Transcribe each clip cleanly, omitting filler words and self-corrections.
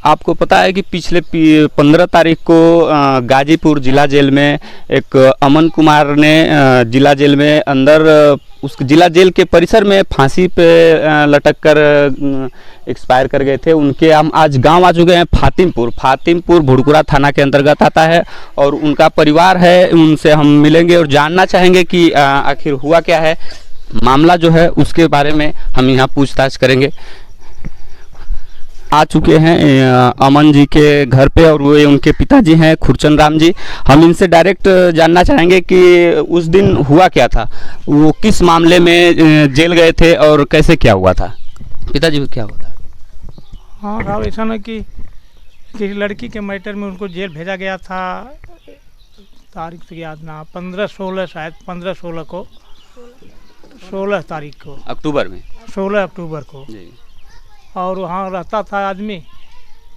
आपको पता है कि पिछले 15 तारीख को गाजीपुर जिला जेल में एक अमन कुमार ने जिला जेल में अंदर उस जिला जेल के परिसर में फांसी पे लटक कर एक्सपायर कर गए थे। उनके हम आज गांव आ चुके हैं। फातिमपुर भुड़कुरा थाना के अंतर्गत आता है और उनका परिवार है, उनसे हम मिलेंगे और जानना चाहेंगे कि आखिर हुआ क्या है, मामला जो है उसके बारे में हम यहाँ पूछताछ करेंगे। आ चुके हैं अमन जी के घर पे और वो उनके पिताजी हैं खुरचंद राम जी। हम इनसे डायरेक्ट जानना चाहेंगे कि उस दिन हुआ क्या था, वो किस मामले में जेल गए थे और कैसे क्या हुआ था। पिताजी क्या हुआ था? हाँ साहब, ऐसा ना कि किसी लड़की के मैटर में उनको जेल भेजा गया था। तारीख तो याद ना, 15-16 शायद 15-16 को, 16 तारीख को अक्टूबर में, 16 अक्टूबर को जी। और वहाँ रहता था आदमी।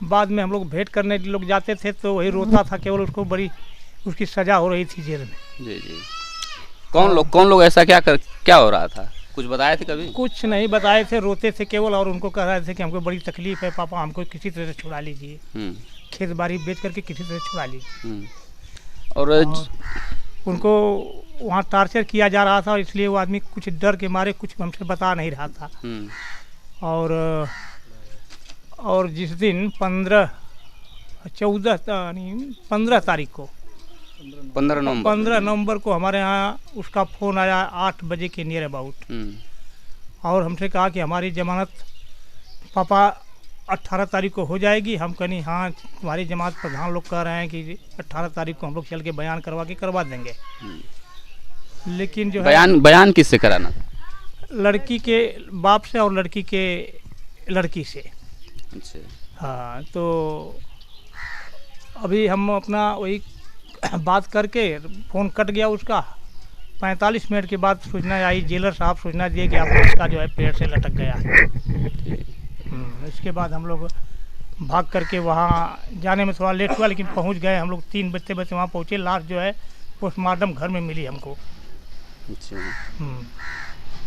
बाद में हम लोग भेंट करने लोग जाते थे तो वही रोता था, केवल उसको बड़ी उसकी सज़ा हो रही थी जेल में। जी जी। कौन लोग ऐसा क्या हो रहा था, कुछ बताए थे कभी? कुछ नहीं बताए थे, रोते थे केवल और उनको कह रहे थे कि हमको बड़ी तकलीफ़ है पापा, हमको किसी तरह से छुड़ा लीजिए, खेत बाड़ी बेच करके किसी तरह छुड़ा लीजिए। और उनको वहाँ टार्चर किया जा रहा था, इसलिए वो आदमी कुछ डर के मारे कुछ हमसे बता नहीं रहा था। और जिस दिन 15 तारीख को 15 नवंबर को हमारे यहाँ उसका फ़ोन आया 8 बजे के नियर अबाउट, और हमसे कहा कि हमारी ज़मानत पापा 18 तारीख को हो जाएगी। हम कहीं हाँ, तुम्हारी जमात प्रधान लोग कह रहे हैं कि 18 तारीख को हम लोग चल के बयान करवा देंगे। लेकिन जो बयान किससे कराना था? लड़की के बाप से और लड़की के लड़की से। अच्छा। हाँ, तो अभी हम अपना वही बात करके फ़ोन कट गया उसका। 45 मिनट के बाद सूचना आई, जेलर साहब सूचना दिए कि आपको इसका जो है पेड़ से लटक गया है। इसके बाद हम लोग भाग करके वहाँ जाने में थोड़ा लेट हुआ, लेकिन पहुँच गए हम लोग। 3 बजते वहाँ पहुँचे। लास्ट जो है पोस्टमार्टम घर में मिली हमको। अच्छा।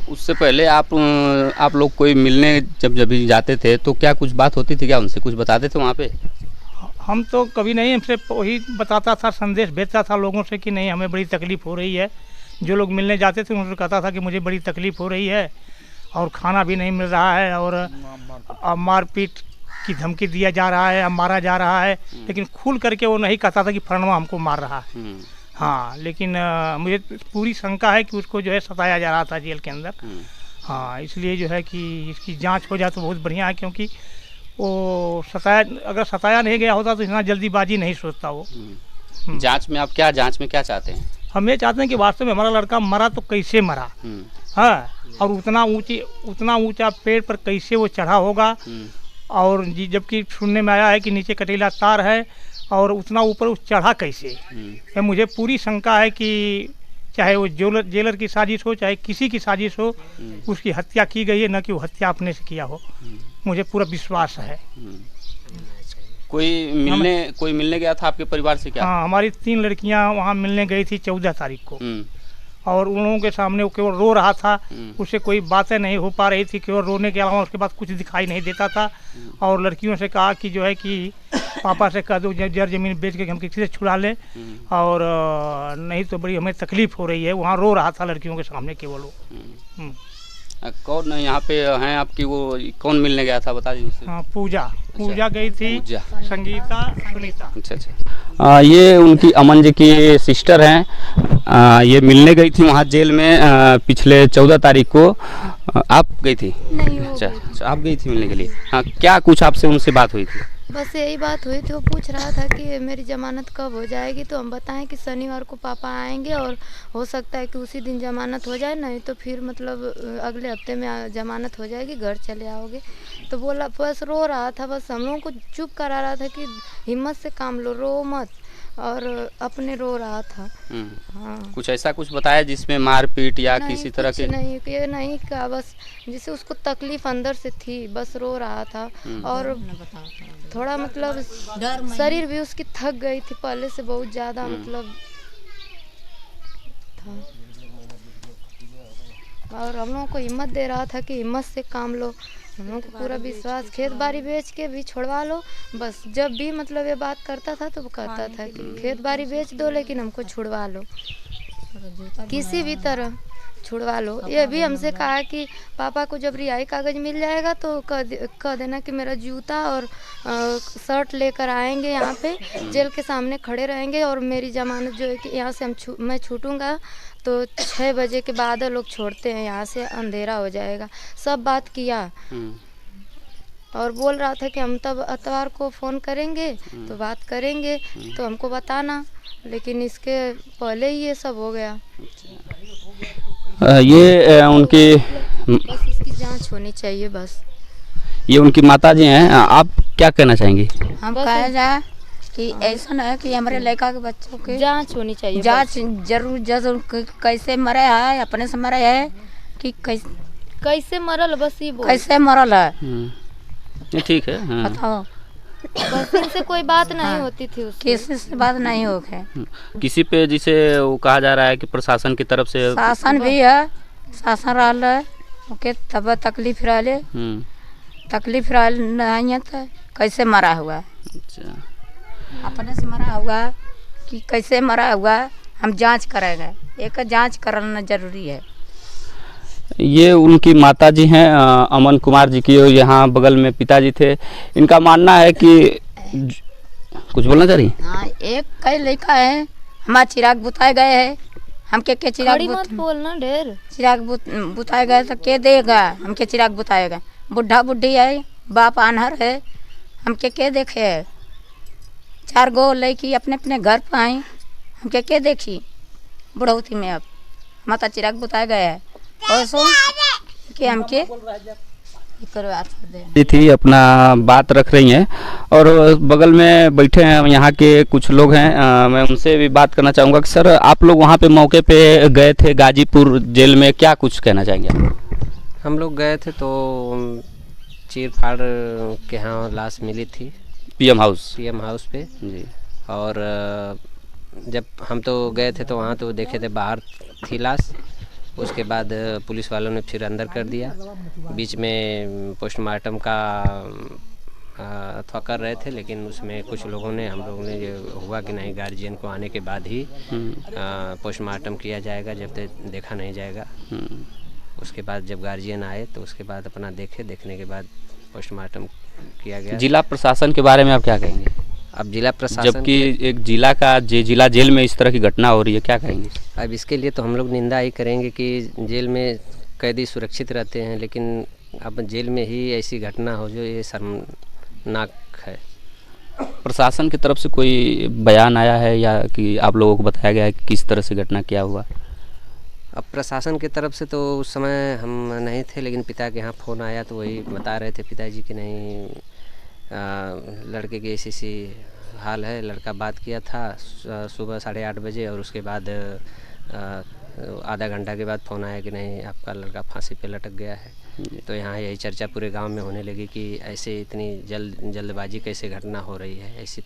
उससे पहले आप लोग कोई मिलने जब जाते थे तो क्या कुछ बात होती थी क्या उनसे, कुछ बताते थे वहाँ पे? हम तो कभी नहीं, हमसे वही बताता था, संदेश भेजता था लोगों से कि नहीं हमें बड़ी तकलीफ़ हो रही है। जो लोग मिलने जाते थे उनसे कहता था कि मुझे बड़ी तकलीफ़ हो रही है और खाना भी नहीं मिल रहा है और मारपीट की धमकी दिया जा रहा है, अब मारा जा रहा है। लेकिन खुल करके वो नहीं कहता था कि फलनवा हमको मार रहा है। हाँ, लेकिन मुझे पूरी शंका है कि उसको जो है सताया जा रहा था जेल के अंदर। हाँ, इसलिए जो है कि इसकी जांच हो जाए तो बहुत बढ़िया है, क्योंकि वो अगर सताया नहीं गया होता तो इतना जल्दीबाजी नहीं सोचता वो। जांच में जांच में क्या चाहते हैं? हम ये चाहते हैं कि वास्तव में हमारा लड़का मरा तो कैसे मरा, हाँ, और उतना ऊंचा पेड़ पर कैसे वो चढ़ा होगा। और जबकि सुनने में आया है कि नीचे कटीला तार है और उतना ऊपर उस चढ़ा कैसे। ये मुझे पूरी शंका है कि चाहे वो जेलर की साजिश हो, चाहे किसी की साजिश हो, उसकी हत्या की गई है, न कि वो हत्या अपने से किया हो। मुझे पूरा विश्वास है। कोई मिलने गया था आपके परिवार से क्या? हाँ, हमारी 3 लड़कियां वहाँ मिलने गई थी 14 तारीख को, और उन लोगों के सामने वो केवल रो रहा था। उससे कोई बातें नहीं हो पा रही थी, केवल रोने के अलावा उसके बाद कुछ दिखाई नहीं देता था। और लड़कियों से कहा कि जो है कि पापा से कह दो जर ज़मीन बेच के हम किसी से छुड़ा लें, और नहीं तो बड़ी हमें तकलीफ़ हो रही है। वहाँ रो रहा था लड़कियों के सामने केवल वो। कौन यहाँ पे हैं आपकी, वो कौन मिलने गया था बता दीजिए? हाँ, पूजा गई थी, संगीता, सुनीता। अच्छा। ये उनकी अमन जी की सिस्टर हैं। ये मिलने गई थी वहाँ जेल में पिछले 14 तारीख को। आप गई थी? नहीं। अच्छा, आप गई थी मिलने के लिए। हाँ, क्या कुछ आपसे उनसे बात हुई थी? बस यही बात हुई थी। वो पूछ रहा था कि मेरी ज़मानत कब हो जाएगी, तो हम बताएं कि शनिवार को पापा आएंगे और हो सकता है कि उसी दिन ज़मानत हो जाए, नहीं तो फिर मतलब अगले हफ्ते में ज़मानत हो जाएगी, घर चले आओगे। तो बोला, बस रो रहा था। बस हम लोगों को चुप करा रहा था कि हिम्मत से काम लो, रो मत, और अपने रो रहा था। हाँ, कुछ बताया जिसमें मारपीट या किसी तरह के? नहीं, ये नहीं कहा, बस जिसे उसको तकलीफ अंदर से थी, बस रो रहा था। और थोड़ा मतलब शरीर भी उसकी थक गई थी पहले से बहुत ज़्यादा, मतलब था। और हम लोगों को हिम्मत दे रहा था कि हिम्मत से काम लो, हम लोग को पूरा विश्वास, खेत बाड़ी बेच के भी छुड़वा लो बस। जब भी मतलब ये बात करता था तो वो कहता था कि खेत बाड़ी बेच दो लेकिन हमको छुड़वा लो, किसी भी तरह छुड़वा लो। ये भी हमसे कहा कि पापा को जब रिहाई कागज़ मिल जाएगा तो कह देना कि मेरा जूता और शर्ट लेकर आएंगे, यहाँ पे जेल के सामने खड़े रहेंगे और मेरी ज़मानत जो है कि यहाँ से मैं छूटूंगा तो 6 बजे के बाद लोग छोड़ते हैं, यहाँ से अंधेरा हो जाएगा। सब बात किया और बोल रहा था कि हम तब इतवार को फ़ोन करेंगे तो बात करेंगे तो हमको बताना, लेकिन इसके पहले ही ये सब हो गया। ये उनकी बस इसकी जांच होनी चाहिए बस। ये उनकी माताजी हैं, आप क्या कहना चाहेंगी? हम कहे जा कि ऐसा है कि हमारे लड़का के बच्चों की जांच होनी चाहिए, जांच जरूर कैसे मरे है, अपने से मरे है कि कैसे मरल, बस ये बोल कैसे मरल है। ये ठीक है। हाँ। बताओ, बस इनसे कोई बात नहीं होती थी उससे। किसी से बात नहीं हो गए। किसी पे जिसे वो कहा जा रहा है कि प्रशासन की तरफ से शासन भी है, शासन रहल है ओके, तब तकलीफ रहले, तकलीफ रहल नहीं है तो कैसे मरा हुआ। अच्छा, अपने से मरा हुआ कि कैसे मरा हुआ, हम जांच करेंगे, एक जांच कराना जरूरी है। ये उनकी माताजी हैं अमन कुमार जी की, यहाँ बगल में पिताजी थे। इनका मानना है कि कुछ बोलना चाह रही? हाँ, एक कई लड़का है हमारा चिराग बुताए गए है, हमके के चिराग मत बोलना ढेर, चिराग बुताए गए तो के देगा, हमके चिराग बुताएगा। बुढ़ा बुढ़ी है, बाप आन्हर है, हमके के देखे है। 4 गो लड़की अपने अपने घर पर आई, हमके के देखी बुढ़ौती में। अब माता चिराग बुताए गए है और सो कि हमके थी अपना बात रख रही हैं। और बगल में बैठे हैं यहाँ के कुछ लोग हैं, मैं उनसे भी बात करना चाहूँगा कि सर आप लोग वहाँ पे मौके पे गए थे गाजीपुर जेल में, क्या कुछ कहना चाहेंगे? हम लोग गए थे तो चीर फाड़ के यहाँ लाश मिली थी पीएम हाउस पे जी। और जब हम तो गए थे तो वहाँ तो देखे थे बाहर थी लाश। उसके बाद पुलिस वालों ने फिर अंदर कर दिया। बीच में पोस्टमार्टम का अथवा कर रहे थे, लेकिन उसमें कुछ लोगों ने, हम लोगों ने जो हुआ कि नहीं, गार्जियन को आने के बाद ही पोस्टमार्टम किया जाएगा, जब तक देखा नहीं जाएगा। उसके बाद जब गार्जियन आए तो उसके बाद अपना देखने के बाद पोस्टमार्टम किया गया। जिला प्रशासन के बारे में आप क्या कहेंगे? अब जिला प्रशासन, जबकि एक जिला का जिला जेल में इस तरह की घटना हो रही है, क्या कहेंगे? अब इसके लिए तो हम लोग निंदा ही करेंगे कि जेल में कैदी सुरक्षित रहते हैं, लेकिन अब जेल में ही ऐसी घटना हो जो ये शर्मनाक है। प्रशासन की तरफ से कोई बयान आया है या कि आप लोगों को बताया गया है कि किस तरह से घटना क्या हुआ? अब प्रशासन की तरफ से तो उस समय हम नहीं थे, लेकिन पिता के यहाँ फ़ोन आया तो वही बता रहे थे पिताजी कि नहीं, लड़के की ऐसी हाल है। लड़का बात किया था सुबह 8:30 बजे और उसके बाद आधा घंटा के बाद फ़ोन आया कि नहीं, आपका लड़का फांसी पे लटक गया है। तो यहाँ यही चर्चा पूरे गांव में होने लगी कि ऐसे इतनी जल्दबाजी कैसे घटना हो रही है। ऐसी तो